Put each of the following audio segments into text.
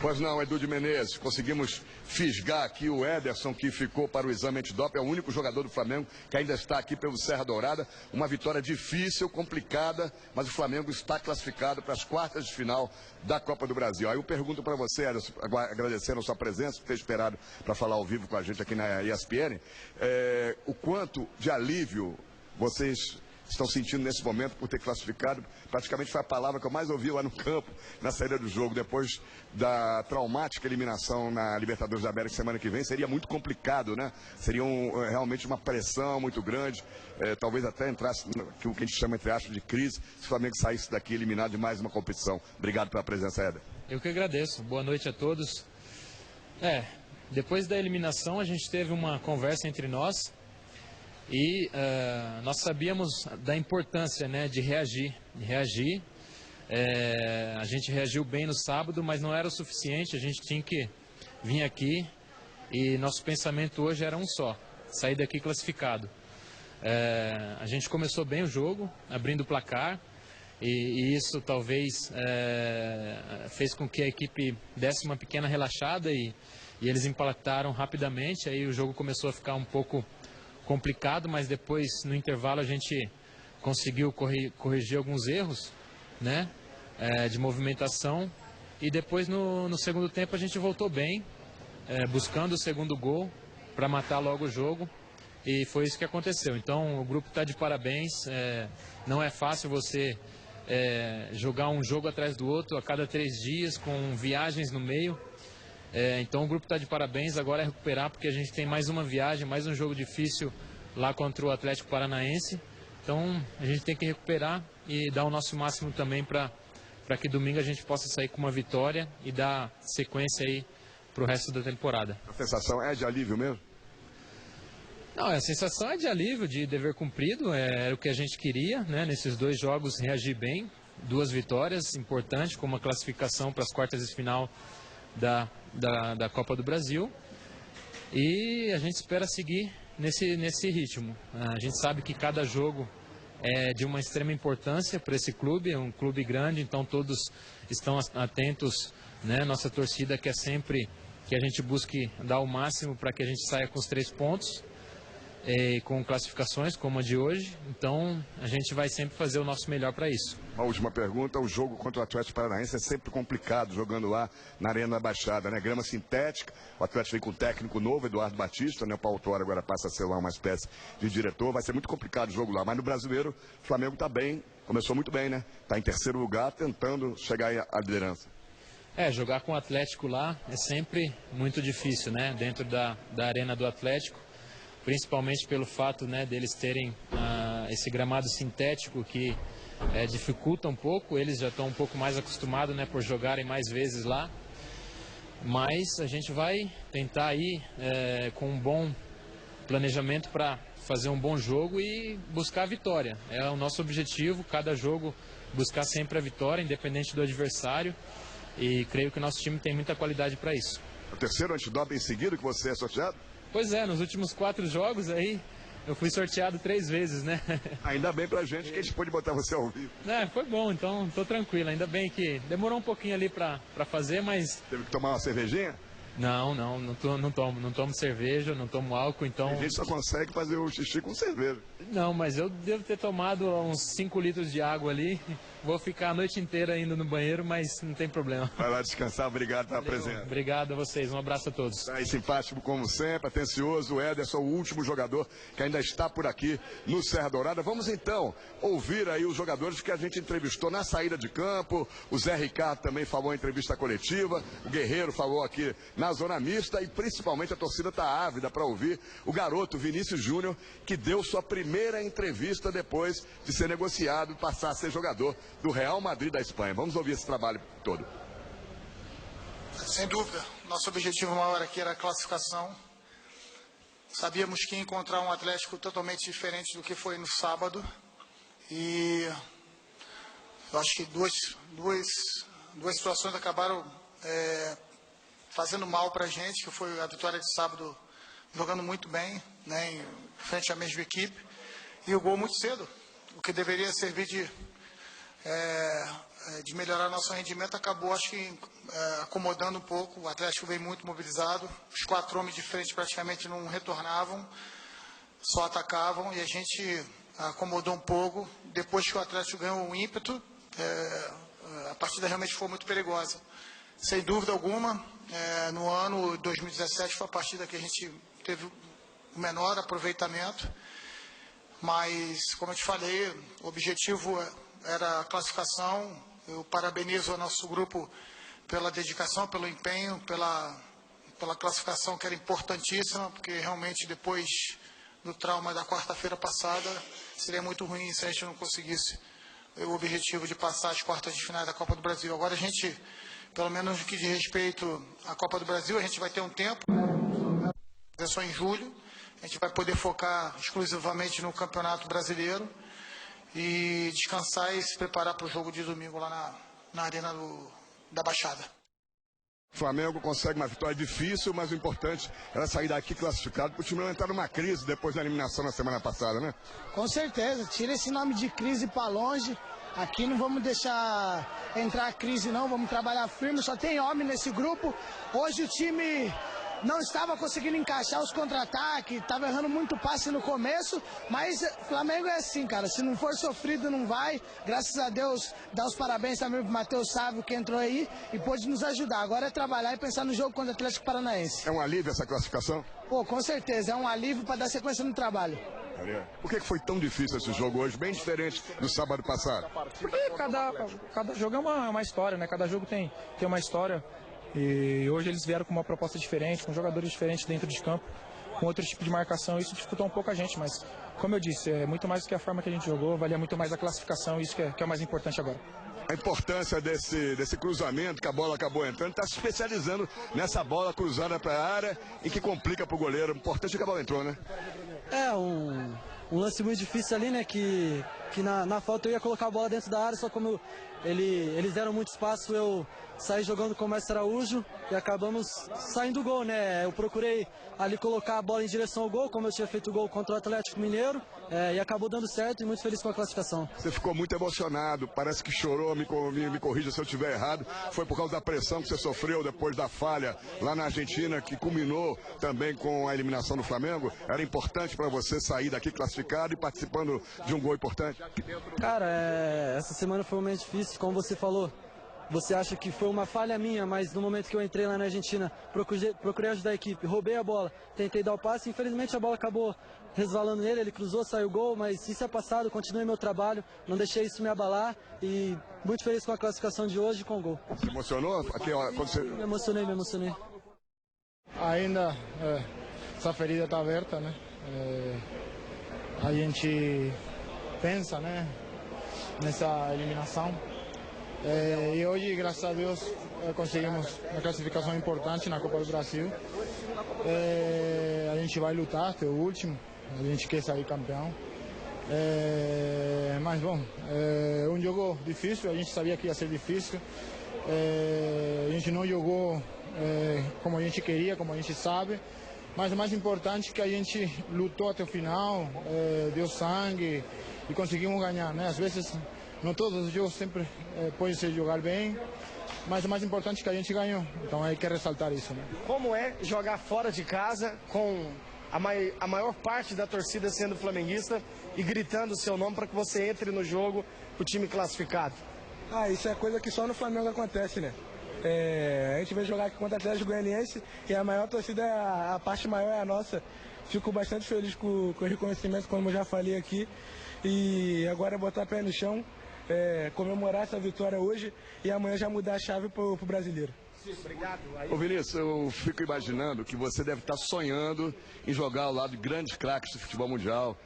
Pois não, Edu de Menezes, conseguimos fisgar aqui o Ederson, que ficou para o exame antidoping, é o único jogador do Flamengo que ainda está aqui pelo Serra Dourada. Uma vitória difícil, complicada, mas o Flamengo está classificado para as quartas de final da Copa do Brasil. Aí eu pergunto para você, Ederson, agradecendo a sua presença, por ter esperado para falar ao vivo com a gente aqui na ESPN, o quanto de alívio vocês estão sentindo nesse momento por ter classificado. Praticamente foi a palavra que eu mais ouvi lá no campo, na saída do jogo, depois da traumática eliminação na Libertadores da América semana que vem. Seria muito complicado, né? Seria realmente uma pressão muito grande, talvez até entrasse no que a gente chama, entre aspas, de crise, se o Flamengo saísse daqui eliminado de mais uma competição. Obrigado pela presença, Éder. Eu que agradeço. Boa noite a todos. Depois da eliminação a gente teve uma conversa entre nós. E nós sabíamos da importância, né, de reagir. A gente reagiu bem no sábado, mas não era o suficiente. A gente tinha que vir aqui e nosso pensamento hoje era um só: sair daqui classificado. A gente começou bem o jogo, abrindo o placar, e isso talvez fez com que a equipe desse uma pequena relaxada e eles empataram rapidamente. Aí o jogo começou a ficar um pouco complicado, mas depois no intervalo a gente conseguiu corrigir alguns erros, né, de movimentação, e depois no segundo tempo a gente voltou bem, buscando o segundo gol para matar logo o jogo, e foi isso que aconteceu. Então o grupo está de parabéns. Não é fácil você jogar um jogo atrás do outro a cada 3 dias, com viagens no meio. Então o grupo está de parabéns. Agora é recuperar, porque a gente tem mais uma viagem, mais um jogo difícil lá contra o Atlético Paranaense. Então a gente tem que recuperar e dar o nosso máximo também para que domingo a gente possa sair com uma vitória e dar sequência aí para o resto da temporada. A sensação é de alívio mesmo? Não, a sensação é de alívio, de dever cumprido. Era o que a gente queria, né? Nesses 2 jogos reagir bem, 2 vitórias importantes, como a classificação para as quartas de final da Copa do Brasil, e a gente espera seguir nesse ritmo. A gente sabe que cada jogo é de uma extrema importância para esse clube, é um clube grande, então todos estão atentos, né? Nossa torcida quer sempre que a gente busque dar o máximo para que a gente saia com os 3 pontos, com classificações como a de hoje. Então a gente vai sempre fazer o nosso melhor para isso. Uma última pergunta: o jogo contra o Atlético Paranaense é sempre complicado, jogando lá na Arena da Baixada, né? Grama sintética, o Atlético vem com um técnico novo, Eduardo Batista, né? O Paulo Tuori agora passa a ser lá uma espécie de diretor. Vai ser muito complicado o jogo lá, mas no Brasileiro o Flamengo está bem, começou muito bem, né? Está em 3º lugar, tentando chegar à liderança. Jogar com o Atlético lá é sempre muito difícil, né? Dentro da Arena do Atlético, principalmente pelo fato, né, deles terem esse gramado sintético que dificulta um pouco. Eles já estão um pouco mais acostumados, né, por jogarem mais vezes lá, mas a gente vai tentar aí com um bom planejamento para fazer um bom jogo e buscar a vitória. É o nosso objetivo, cada jogo buscar sempre a vitória, independente do adversário, e creio que o nosso time tem muita qualidade para isso. O 3º antidoping seguido que você é sorteado? Pois é, nos últimos 4 jogos aí eu fui sorteado 3 vezes, né? Ainda bem pra gente que a gente pôde botar você ao vivo. Foi bom, então tô tranquilo. Ainda bem que demorou um pouquinho ali pra fazer, mas... Teve que tomar uma cervejinha? Não tomo cerveja, não tomo álcool, então... A gente só consegue fazer o xixi com cerveja. Não, mas eu devo ter tomado uns 5 litros de água ali. Vou ficar a noite inteira indo no banheiro, mas não tem problema. Vai lá descansar, obrigado pela presença. Obrigado a vocês, um abraço a todos. Tá aí, simpático como sempre, atencioso, o Ederson, o último jogador que ainda está por aqui no Serra Dourada. Vamos então ouvir aí os jogadores que a gente entrevistou na saída de campo. O Zé Ricardo também falou em entrevista coletiva, o Guerreiro falou aqui na zona mista, e principalmente a torcida está ávida para ouvir o garoto Vinícius Júnior, que deu sua primeira entrevista depois de ser negociado e passar a ser jogador do Real Madrid da Espanha. Vamos ouvir esse trabalho todo. Sem dúvida, nosso objetivo maior aqui era a classificação. Sabíamos que ia encontrar um Atlético totalmente diferente do que foi no sábado, e eu acho que duas situações acabaram fazendo mal para a gente, que foi a vitória de sábado jogando muito bem, né, em frente à mesma equipe, e o gol muito cedo, o que deveria servir de de melhorar nosso rendimento, acabou, acho que, acomodando um pouco. O Atlético veio muito mobilizado, os 4 homens de frente praticamente não retornavam, só atacavam, e a gente acomodou um pouco. Depois que o Atlético ganhou o ímpeto, a partida realmente foi muito perigosa. Sem dúvida alguma, no ano 2017 foi a partida que a gente teve o menor aproveitamento, mas, como eu te falei, o objetivo era a classificação. Eu parabenizo o nosso grupo pela dedicação, pelo empenho, pela classificação, que era importantíssima, porque realmente depois do trauma da quarta-feira passada, seria muito ruim se a gente não conseguisse o objetivo de passar as quartas de final da Copa do Brasil. Agora a gente, pelo menos no que diz respeito à Copa do Brasil, a gente vai ter um tempo, é só em julho, a gente vai poder focar exclusivamente no Campeonato Brasileiro e descansar e se preparar para o jogo de domingo lá na Arena da Baixada. O Flamengo consegue uma vitória difícil, mas o importante era sair daqui classificado, porque o time não entrar numa crise depois da eliminação na semana passada, né? Com certeza, tira esse nome de crise para longe. Aqui não vamos deixar entrar a crise não, vamos trabalhar firme, só tem homem nesse grupo. Hoje o time não estava conseguindo encaixar os contra-ataques, estava errando muito passe no começo, mas Flamengo é assim, cara, se não for sofrido não vai. Graças a Deus, dá os parabéns também pro Matheus Sávio, que entrou aí e pôde nos ajudar. Agora é trabalhar e pensar no jogo contra o Atlético Paranaense. É um alívio essa classificação? Pô, com certeza, é um alívio para dar sequência no trabalho. Por que foi tão difícil esse jogo hoje, bem diferente do sábado passado? Porque cada jogo é uma história, né? Cada jogo tem uma história. E hoje eles vieram com uma proposta diferente, com jogadores diferentes dentro de campo, com outro tipo de marcação. Isso dificultou um pouco a gente, mas, como eu disse, é muito mais do que a forma que a gente jogou, valia muito mais a classificação, isso que é o mais importante agora. A importância desse cruzamento, que a bola acabou entrando, está se especializando nessa bola cruzada para a área e que complica para o goleiro. O importante é que a bola entrou, né? É, um lance muito difícil ali, né, que na falta eu ia colocar a bola dentro da área, só como eles deram muito espaço, eu saí jogando com o Mestre Araújo e acabamos saindo do gol, né? Eu procurei ali colocar a bola em direção ao gol, como eu tinha feito o gol contra o Atlético Mineiro, e acabou dando certo e muito feliz com a classificação. Você ficou muito emocionado, parece que chorou, me corrija se eu estiver errado. Foi por causa da pressão que você sofreu depois da falha lá na Argentina, que culminou também com a eliminação do Flamengo? Era importante para você sair daqui classificado e participando de um gol importante? Cara, essa semana foi um momento difícil, como você falou. Você acha que foi uma falha minha, mas no momento que eu entrei lá na Argentina, procurei ajudar a equipe, roubei a bola, tentei dar o passe, infelizmente a bola acabou resvalando nele, ele cruzou, saiu o gol, mas isso é passado, continuei meu trabalho, não deixei isso me abalar e muito feliz com a classificação de hoje e com o gol. Você emocionou? Me emocionei. Ainda essa ferida está aberta, né? A gente pensa, né, nessa eliminação. E hoje, graças a Deus, conseguimos uma classificação importante na Copa do Brasil. A gente vai lutar até o último, a gente quer sair campeão. Mas bom, é um jogo difícil, a gente sabia que ia ser difícil. A gente não jogou como a gente queria, como a gente sabe. Mas o mais importante é que a gente lutou até o final, deu sangue e conseguimos ganhar, né? Às vezes, não todos os jogos sempre pode se jogar bem, mas o mais importante é que a gente ganhou, então aí quer ressaltar isso, né? Como é jogar fora de casa com a maior parte da torcida sendo flamenguista e gritando o seu nome para que você entre no jogo com o time classificado? Isso é coisa que só no Flamengo acontece, né? A gente vai jogar aqui contra o Atlético Goianiense e a maior torcida, a parte maior é a nossa. Fico bastante feliz com o reconhecimento, como eu já falei aqui, e agora é botar pé no chão, comemorar essa vitória hoje e amanhã já mudar a chave pro brasileiro. Obrigado. Ô Vinícius, eu fico imaginando que você deve estar sonhando em jogar ao lado de grandes craques do futebol mundial,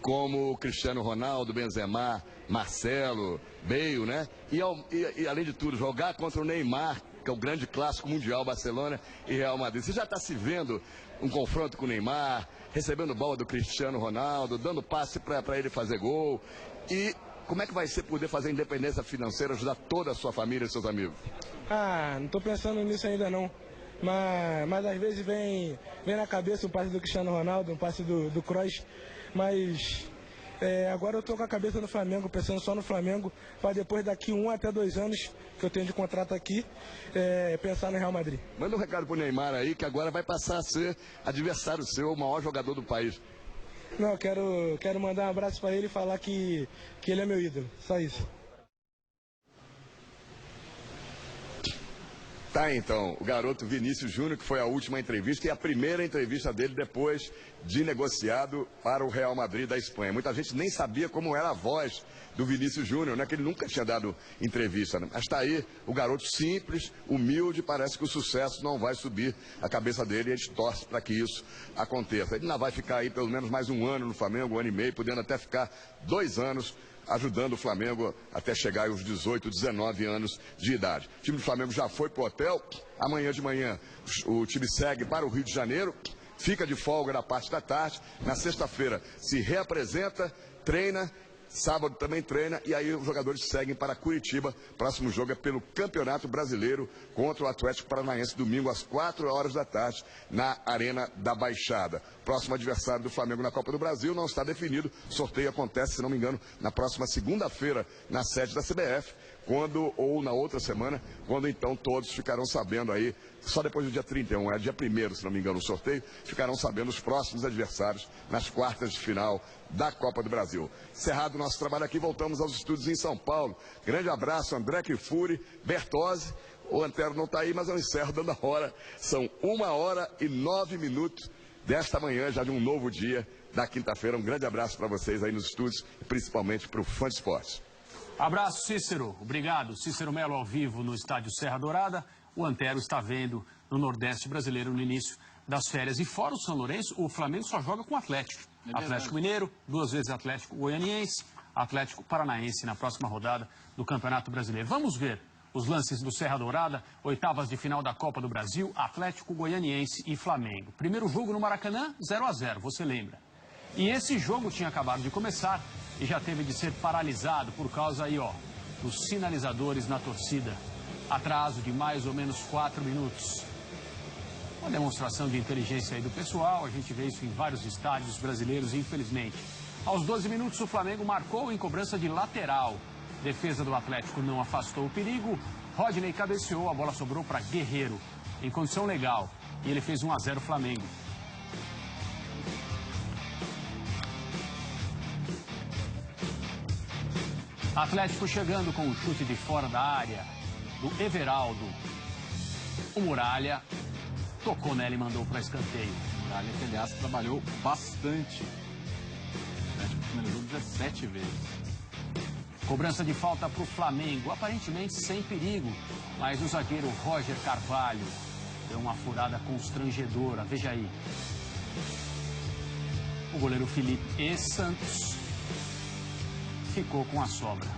como Cristiano Ronaldo, Benzema, Marcelo, Bale, né? E além de tudo, jogar contra o Neymar, que é o grande clássico mundial, Barcelona e Real Madrid. Você já está se vendo um confronto com o Neymar, recebendo bola do Cristiano Ronaldo, dando passe para ele fazer gol? E como é que vai ser poder fazer independência financeira, ajudar toda a sua família e seus amigos? Não estou pensando nisso ainda não. Mas às vezes vem na cabeça um passe do Cristiano Ronaldo, um passe do Kroos, mas Agora eu tô com a cabeça no Flamengo, pensando só no Flamengo, para depois daqui 1 até 2 anos que eu tenho de contrato aqui, pensar no Real Madrid. Manda um recado pro Neymar aí, que agora vai passar a ser adversário seu, o maior jogador do país. Não, quero mandar um abraço para ele e falar que ele é meu ídolo, só isso. Tá, então, o garoto Vinícius Júnior, que foi a última entrevista e a primeira entrevista dele depois de negociado para o Real Madrid da Espanha. Muita gente nem sabia como era a voz do Vinícius Júnior, né? Que ele nunca tinha dado entrevista, né? Mas tá aí, o garoto simples, humilde, parece que o sucesso não vai subir a cabeça dele e a gente torce para que isso aconteça. Ele ainda vai ficar aí pelo menos mais 1 ano no Flamengo, 1 ano e meio, podendo até ficar 2 anos ajudando o Flamengo até chegar aos 18, 19 anos de idade. O time do Flamengo já foi pro hotel. Amanhã de manhã o time segue para o Rio de Janeiro, fica de folga na parte da tarde. Na sexta-feira se reapresenta, treina, sábado também treina e aí os jogadores seguem para Curitiba. Próximo jogo é pelo Campeonato Brasileiro contra o Atlético Paranaense, domingo às 4 horas da tarde na Arena da Baixada. Próximo adversário do Flamengo na Copa do Brasil não está definido. O sorteio acontece, se não me engano, na próxima segunda-feira na sede da CBF, ou na outra semana, quando então todos ficarão sabendo aí, só depois do dia 31, dia 1º, se não me engano, o sorteio, ficarão sabendo os próximos adversários nas quartas de final da Copa do Brasil. Encerrado o nosso trabalho aqui, voltamos aos estúdios em São Paulo. Grande abraço, André Kifuri, Bertozzi. O Antero não está aí, mas eu encerro dando a hora. São 1h09 desta manhã, já de um novo dia da quinta-feira. Um grande abraço para vocês aí nos estúdios, e principalmente para o Fã de Esportes. Abraço, Cícero. Obrigado. Cícero Melo ao vivo no estádio Serra Dourada. O Antero está vendo no Nordeste brasileiro no início das férias. E fora o São Lourenço, o Flamengo só joga com o Atlético. Atlético Mineiro, 2 vezes Atlético Goianiense, Atlético Paranaense na próxima rodada do Campeonato Brasileiro. Vamos ver os lances do Serra Dourada, oitavas de final da Copa do Brasil, Atlético Goianiense e Flamengo. Primeiro jogo no Maracanã, 0-0, você lembra? E esse jogo tinha acabado de começar e já teve de ser paralisado por causa aí, ó, dos sinalizadores na torcida. Atraso de mais ou menos 4 minutos. Uma demonstração de inteligência aí do pessoal, a gente vê isso em vários estádios brasileiros, infelizmente. Aos 12 minutos, o Flamengo marcou em cobrança de lateral. Defesa do Atlético não afastou o perigo. Rodney cabeceou, a bola sobrou para Guerreiro, em condição legal. E ele fez 1-0 Flamengo. Atlético chegando com o chute de fora da área do Everaldo. O Muralha tocou nela e mandou para escanteio. Muralha, que aliás trabalhou bastante. O Atlético finalizou 17 vezes. Cobrança de falta para o Flamengo, aparentemente sem perigo, mas o zagueiro Roger Carvalho deu uma furada constrangedora, veja aí. O goleiro Felipe E. Santos ficou com a sobra.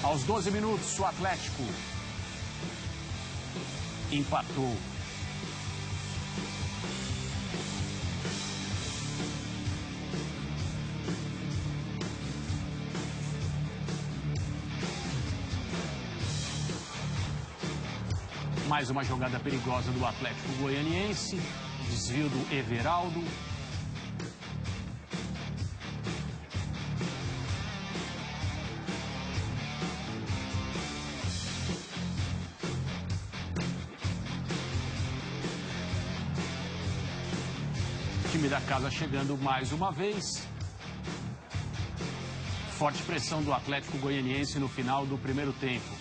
Aos 12 minutos, o Atlético empatou. Mais uma jogada perigosa do Atlético Goianiense. Desvio do Everaldo. Time da casa chegando mais uma vez. Forte pressão do Atlético Goianiense no final do primeiro tempo.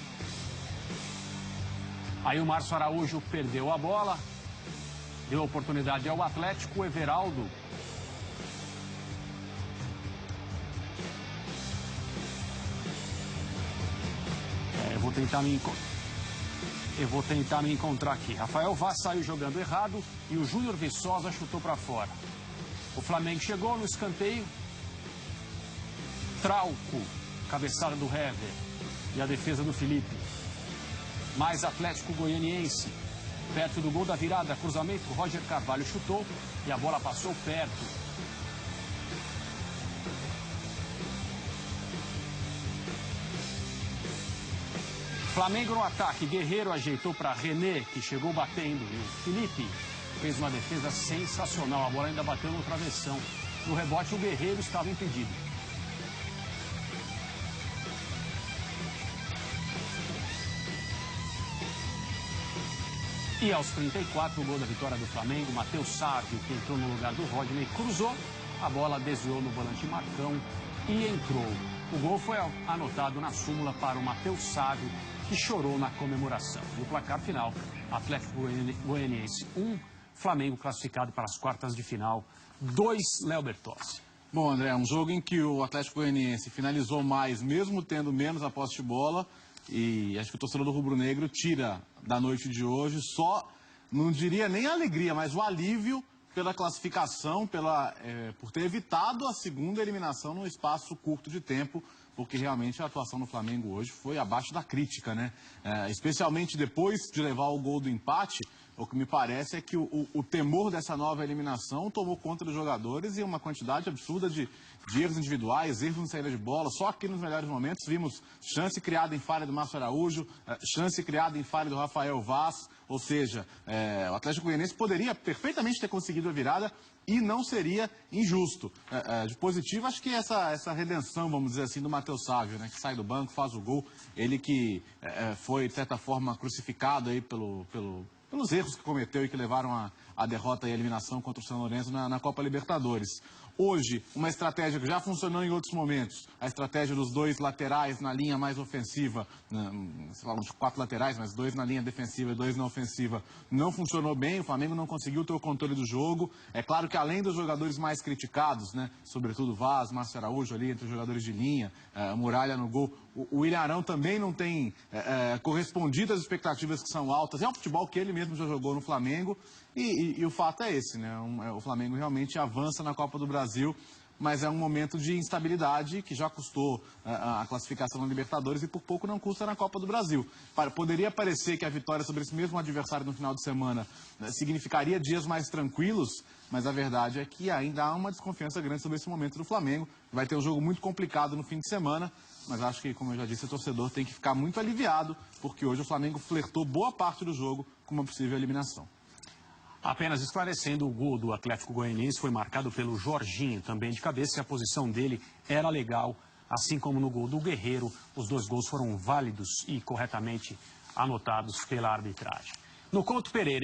Aí o Márcio Araújo perdeu a bola. Deu oportunidade ao Atlético. O Everaldo. Eu vou tentar me encontrar aqui. Rafael Vaz saiu jogando errado e o Júnior Viçosa chutou para fora. O Flamengo chegou no escanteio. Trauco, cabeçada do Hever e a defesa do Felipe. Mais Atlético Goianiense. Perto do gol da virada, cruzamento, Roger Carvalho chutou e a bola passou perto. Flamengo no ataque. Guerreiro ajeitou para René, que chegou batendo. E o Felipe fez uma defesa sensacional. A bola ainda bateu no travessão. No rebote, o Guerreiro estava impedido. E aos 34, o gol da vitória do Flamengo, Matheus Sávio, que entrou no lugar do Rodney, cruzou, a bola desviou no volante Marcão e entrou. O gol foi anotado na súmula para o Matheus Sávio, que chorou na comemoração. No placar final, Atlético Goianiense 1, Flamengo classificado para as quartas de final, 2, Léo Bertozzi. Bom, André, um jogo em que o Atlético Goianiense finalizou mais, mesmo tendo menos a posse de bola. E acho que o torcedor do rubro-negro tira da noite de hoje só, não diria nem a alegria, mas o alívio pela classificação, por ter evitado a segunda eliminação num espaço curto de tempo, porque realmente a atuação do Flamengo hoje foi abaixo da crítica, né? Especialmente depois de levar o gol do empate, o que me parece é que o temor dessa nova eliminação tomou conta dos jogadores e uma quantidade absurda de erros individuais, erros na saída de bola. Só aqui nos melhores momentos vimos chance criada em falha do Márcio Araújo, chance criada em falha do Rafael Vaz. Ou seja, o Atlético Goianiense poderia perfeitamente ter conseguido a virada e não seria injusto. De positivo, acho que essa redenção, vamos dizer assim, do Matheus Sávio, né, que sai do banco, faz o gol. Ele que foi, de certa forma, crucificado aí pelos erros que cometeu e que levaram a derrota e a eliminação contra o São Lourenço na Copa Libertadores. Hoje, uma estratégia que já funcionou em outros momentos, a estratégia dos 2 laterais na linha mais ofensiva, se falam de 4 laterais, mas 2 na linha defensiva e 2 na ofensiva, não funcionou bem, o Flamengo não conseguiu ter o controle do jogo. É claro que além dos jogadores mais criticados, né, sobretudo Vaz, Márcio Araújo ali, entre os jogadores de linha, Muralha no gol, o Ilharão também não tem correspondido às expectativas que são altas. É um futebol que ele mesmo já jogou no Flamengo e o fato é esse, né? O Flamengo realmente avança na Copa do Brasil, mas é um momento de instabilidade que já custou a classificação na Libertadores e por pouco não custa na Copa do Brasil. Poderia parecer que a vitória sobre esse mesmo adversário no final de semana significaria dias mais tranquilos, mas a verdade é que ainda há uma desconfiança grande sobre esse momento do Flamengo. Vai ter um jogo muito complicado no fim de semana, mas acho que, como eu já disse, o torcedor tem que ficar muito aliviado, porque hoje o Flamengo flertou boa parte do jogo com uma possível eliminação. Apenas esclarecendo, o gol do Atlético Goianiense foi marcado pelo Jorginho, também de cabeça, e a posição dele era legal, assim como no gol do Guerreiro. Os 2 gols foram válidos e corretamente anotados pela arbitragem. No Couto Pereira.